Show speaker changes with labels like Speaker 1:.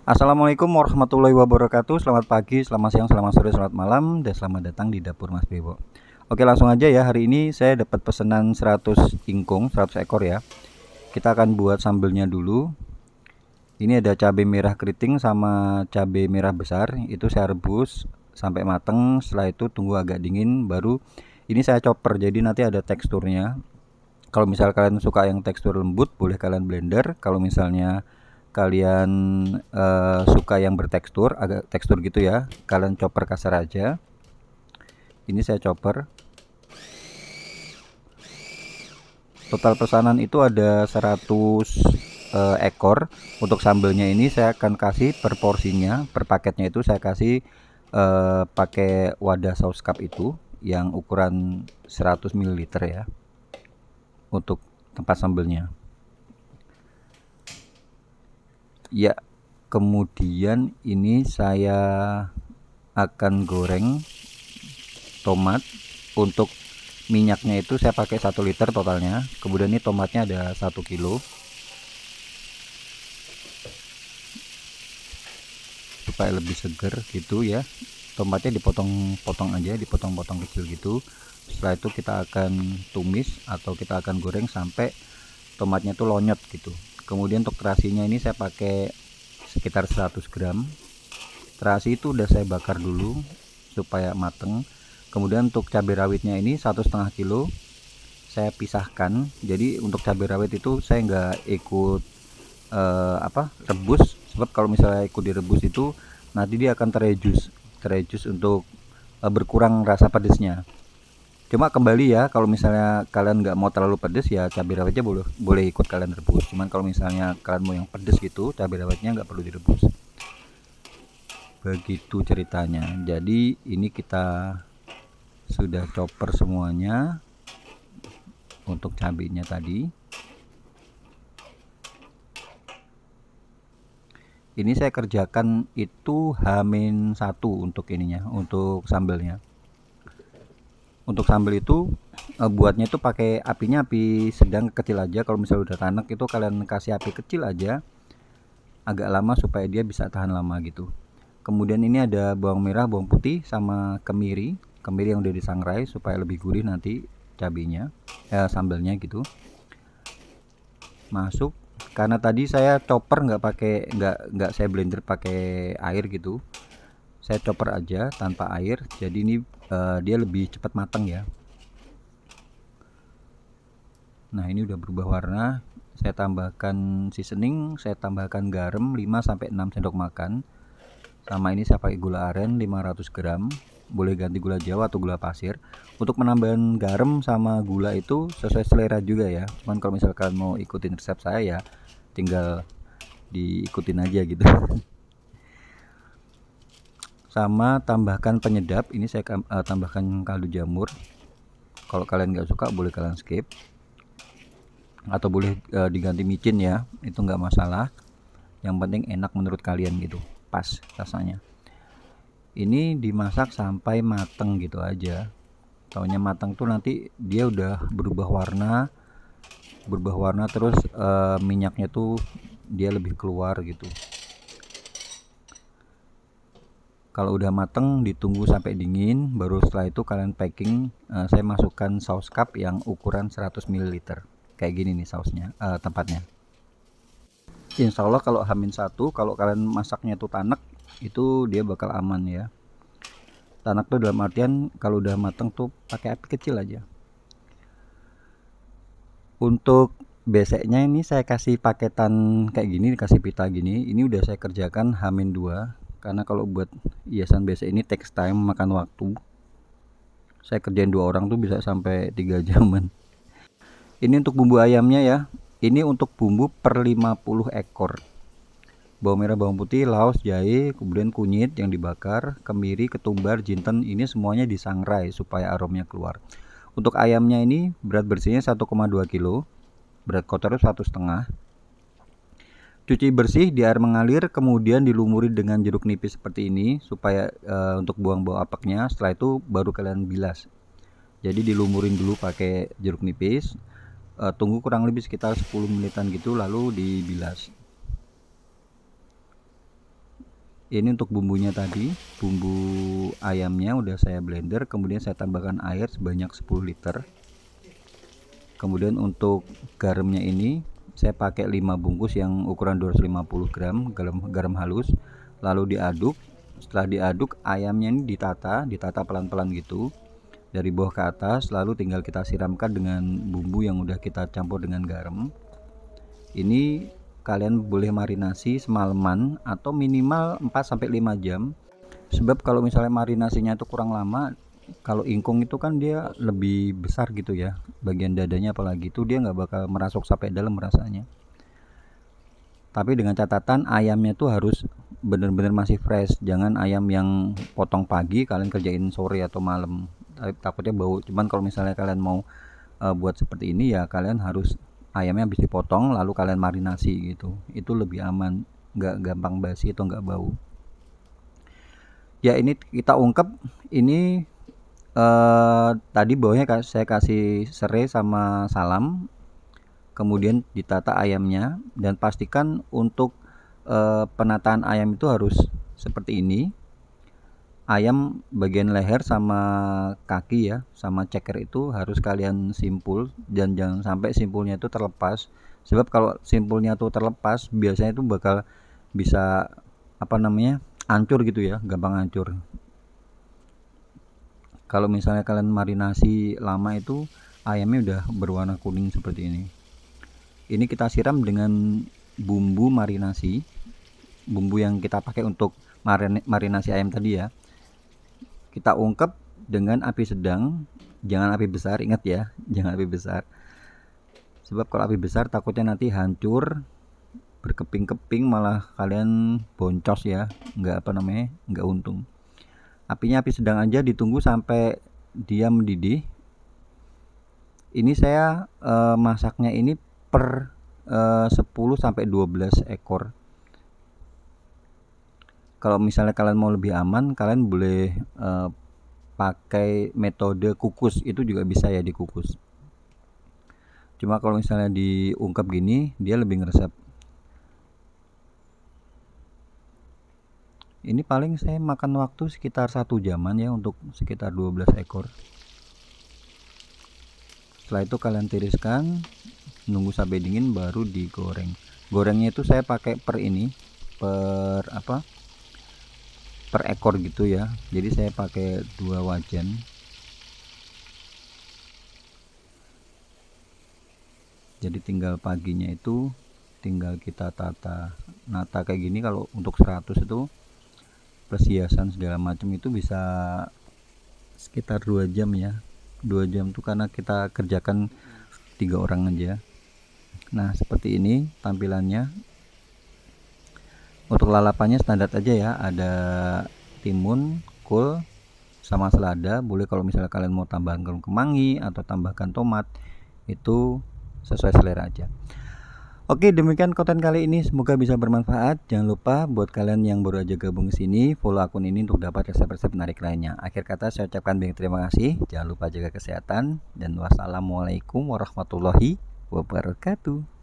Speaker 1: Assalamualaikum warahmatullahi wabarakatuh. Selamat pagi, selamat siang, selamat sore, selamat malam, dan selamat datang di dapur Mas Bebo. Oke, langsung aja ya. Hari ini saya dapat pesanan 100 ingkung, 100 ekor ya. Kita akan buat sambelnya dulu. Ini ada cabai merah keriting sama cabai merah besar. Itu saya rebus sampai mateng. Setelah itu tunggu agak dingin, baru ini saya chopper. Jadi nanti ada teksturnya. Kalau misal kalian suka yang tekstur lembut, boleh kalian blender. Kalau misalnya kalian suka yang bertekstur, agak tekstur gitu ya, kalian chopper kasar aja. Ini saya chopper. Total pesanan itu ada 100 ekor. Untuk sambelnya ini saya akan kasih per porsinya, per paketnya itu saya kasih pakai wadah saus cup itu yang ukuran 100 ml ya, untuk tempat sambelnya. Ya, kemudian ini saya akan goreng tomat. Untuk minyaknya itu saya pakai 1 liter totalnya. Kemudian ini tomatnya ada 1 kilo, supaya lebih seger gitu ya. Tomatnya dipotong-potong aja, dipotong-potong kecil gitu. Setelah itu kita akan tumis atau kita akan goreng sampai tomatnya tuh lonyot gitu. Kemudian untuk terasinya ini saya pakai sekitar 100 gram. Terasi itu udah saya bakar dulu supaya mateng. Kemudian untuk cabai rawitnya ini 1,5 kilo saya pisahkan. Jadi untuk cabai rawit itu saya nggak ikut rebus, sebab kalau misalnya ikut direbus itu nanti dia akan terejus untuk berkurang rasa pedesnya. Cuma kembali ya, kalau misalnya kalian nggak mau terlalu pedes ya cabai rawitnya boleh ikut kalian rebus. Cuman kalau misalnya kalian mau yang pedes gitu, cabai rawitnya nggak perlu direbus. Begitu ceritanya. Jadi ini kita sudah chopper semuanya untuk cabenya tadi. Ini saya kerjakan itu H-1 untuk ininya, untuk sambelnya. Untuk sambel itu buatnya itu pakai apinya api sedang kecil aja. Kalau misalnya udah tanek itu kalian kasih api kecil aja, agak lama supaya dia bisa tahan lama gitu. Kemudian ini ada bawang merah, bawang putih, sama kemiri yang udah disangrai supaya lebih gurih nanti cabenya, sambelnya gitu. Masuk, karena tadi saya chopper nggak saya blender pakai air gitu. Saya chopper aja tanpa air. Jadi ini dia lebih cepat matang ya. Nah, ini udah berubah warna. Saya tambahkan seasoning, saya tambahkan garam 5 sampai 6 sendok makan. Sama ini saya pakai gula aren 500 gram. Boleh ganti gula Jawa atau gula pasir. Untuk menambahkan garam sama gula itu sesuai selera juga ya. Cuman kalau misalkan mau ikutin resep saya ya tinggal diikutin aja gitu. Sama tambahkan penyedap. Ini saya tambahkan kaldu jamur. Kalau kalian nggak suka boleh kalian skip, atau boleh diganti micin ya, itu nggak masalah. Yang penting enak menurut kalian gitu, pas rasanya. Ini dimasak sampai mateng gitu aja. Taunya matang tuh nanti dia udah berubah warna terus minyaknya tuh dia lebih keluar gitu. Kalau udah mateng ditunggu sampai dingin, baru setelah itu kalian packing. Saya masukkan saus cup yang ukuran 100 ml. Kayak gini nih sausnya, tempatnya. Insya Allah kalau H-1, kalau kalian masaknya tuh tanek, itu dia bakal aman ya. Tanek tuh dalam artian kalau udah mateng tuh pakai api kecil aja. Untuk beseknya ini saya kasih paketan kayak gini, dikasih pita gini. Ini udah saya kerjakan H-2, karena kalau buat hiasan besek ini takes time, makan waktu. Saya kerjain 2 orang tuh bisa sampai 3 jaman. Ini untuk bumbu ayamnya ya. Ini untuk bumbu per 50 ekor. Bawang merah, bawang putih, laos, jahe, kemudian kunyit yang dibakar, kemiri, ketumbar, jinten, ini semuanya disangrai supaya aromanya keluar. Untuk ayamnya ini berat bersihnya 1,2 kilo, berat kotornya 1,5. Cuci bersih di air mengalir, kemudian dilumuri dengan jeruk nipis seperti ini supaya untuk buang bau apeknya. Setelah itu baru kalian bilas. Jadi dilumurin dulu pakai jeruk nipis. Tunggu kurang lebih sekitar 10 menitan gitu, lalu dibilas. Ini untuk bumbunya tadi, bumbu ayamnya udah saya blender, kemudian saya tambahkan air sebanyak 10 liter. Kemudian untuk garamnya ini saya pakai 5 bungkus yang ukuran 250 gram garam halus, lalu diaduk. Setelah diaduk, ayamnya ini ditata pelan-pelan gitu dari bawah ke atas, lalu tinggal kita siramkan dengan bumbu yang udah kita campur dengan garam. Ini kalian boleh marinasi semalaman atau minimal 4-5 jam. Sebab kalau misalnya marinasinya itu kurang lama, kalau ingkung itu kan dia lebih besar gitu ya, bagian dadanya apalagi itu dia nggak bakal merasuk sampai dalam rasanya. Tapi dengan catatan ayamnya tuh harus bener-bener masih fresh, jangan ayam yang potong pagi kalian kerjain sore atau malam, takutnya bau. Cuman kalau misalnya kalian mau buat seperti ini ya kalian harus ayamnya habis dipotong lalu kalian marinasi gitu, itu lebih aman, nggak gampang basi atau nggak bau. Ya ini kita ungkep ini tadi bawahnya saya kasih serai sama salam, kemudian ditata ayamnya dan pastikan untuk penataan ayam itu harus seperti ini. Ayam bagian leher sama kaki ya, sama ceker itu harus kalian simpul dan jangan sampai simpulnya itu terlepas. Sebab kalau simpulnya tuh terlepas, biasanya itu bakal bisa apa namanya? Hancur gitu ya, gampang hancur. Kalau misalnya kalian marinasi lama itu ayamnya udah berwarna kuning seperti ini. Ini kita siram dengan bumbu marinasi, bumbu yang kita pakai untuk marinasi ayam tadi ya. Kita ungkep dengan api sedang, jangan api besar, ingat ya, jangan api besar. Sebab kalau api besar takutnya nanti hancur, berkeping-keping, malah kalian boncos ya, nggak apa namanya, nggak untung. Apinya api sedang aja, ditunggu sampai dia mendidih. Ini saya masaknya ini per 10-12 ekor. Kalau misalnya kalian mau lebih aman, kalian boleh pakai metode kukus, itu juga bisa ya dikukus. Cuma kalau misalnya diungkap gini, dia lebih ngeresep. Ini paling saya makan waktu sekitar 1 jaman ya untuk sekitar 12 ekor. Setelah itu kalian tiriskan, nunggu sampai dingin baru digoreng. Gorengnya itu saya pakai per ini, per ekor gitu ya. Jadi saya pakai 2 wajan. Jadi tinggal paginya itu tinggal kita nata kayak gini. Kalau untuk 100 itu plus hiasan segala macam itu bisa sekitar 2 jam ya. 2 jam tuh karena kita kerjakan 3 orang aja. Nah seperti ini tampilannya. Untuk lalapannya standar aja ya, ada timun, kol, sama selada. Boleh kalau misalnya kalian mau tambahkan kemangi atau tambahkan tomat, itu sesuai selera aja. Oke, demikian konten kali ini, semoga bisa bermanfaat. Jangan lupa buat kalian yang baru aja gabung ke sini, follow akun ini untuk dapat resep-resep menarik lainnya. Akhir kata saya ucapkan banyak terima kasih. Jangan lupa jaga kesehatan dan wassalamualaikum warahmatullahi wabarakatuh.